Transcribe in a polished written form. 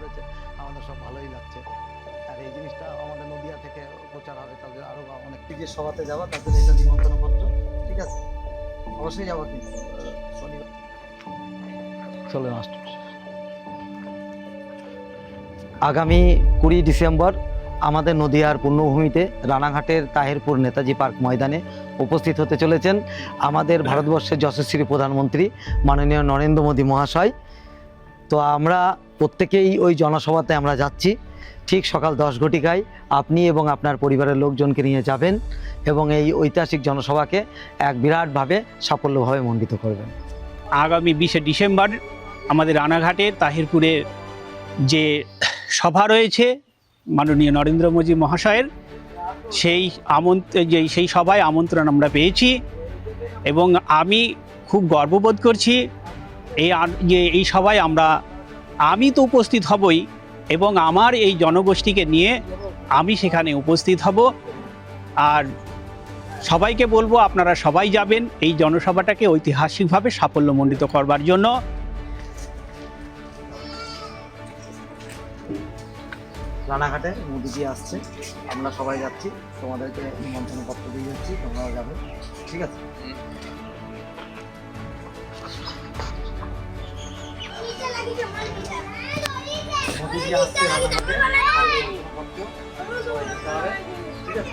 করেছে, আমাদের সব ভালোই লাগছে। আর এই জিনিসটা আমাদের নদিয়া থেকে প্রচার হবে, তাদের আরও অনেক যে সভাতে যাওয়া, তাদের এটা নিমন্ত্রণপত্র, ঠিক আছে? অবশ্যই যাবো কিন্তু শনিবার। চলে মাস্টার। আগামী 20 ডিসেম্বর আমাদের নদিয়ার পূর্ণভূমিতে রানাঘাটের তাহিরপুর নেতাজি পার্ক ময়দানে উপস্থিত হতে চলেছেন আমাদের ভারতবর্ষের যশস্বী প্রধানমন্ত্রী মাননীয় নরেন্দ্র মোদী মহাশয়। তো আমরা প্রত্যেকেই ওই জনসভাতে আমরা যাচ্ছি। ঠিক সকাল 10 ঘটিকায় আপনি এবং আপনার পরিবারের লোকজনকে নিয়ে যাবেন এবং এই ঐতিহাসিক জনসভাকে এক বিরাটভাবে সাফল্যভাবে মণ্ডিত করবেন। আগামী 20 ডিসেম্বর আমাদের রানাঘাটের তাহিরপুরে যে সভা রয়েছে মাননীয় নরেন্দ্র মোদী মহাশয়ের, সেই সভায় আমন্ত্রণ আমরা পেয়েছি এবং আমি খুব গর্ববোধ করছি। এই সভায় আমি তো উপস্থিত হবই এবং আমার এই জনগোষ্ঠীকে নিয়ে আমি সেখানে উপস্থিত হব। আর সবাইকে বলবো আপনারা সবাই যাবেন এই জনসভাটাকে ঐতিহাসিকভাবে সাফল্যমণ্ডিত করবার জন্য। রানাঘাটে মোদিজি আসছে, আমরা সবাই যাচ্ছি, তোমাদেরকে নিমন্ত্রণপত্র দিয়ে যাচ্ছি, তোমরাও যাবে, ঠিক আছে? মোদিজি আসছে রানাঘাটে, নিমন্ত্রণপত্র সবাই দিতে হবে, ঠিক আছে?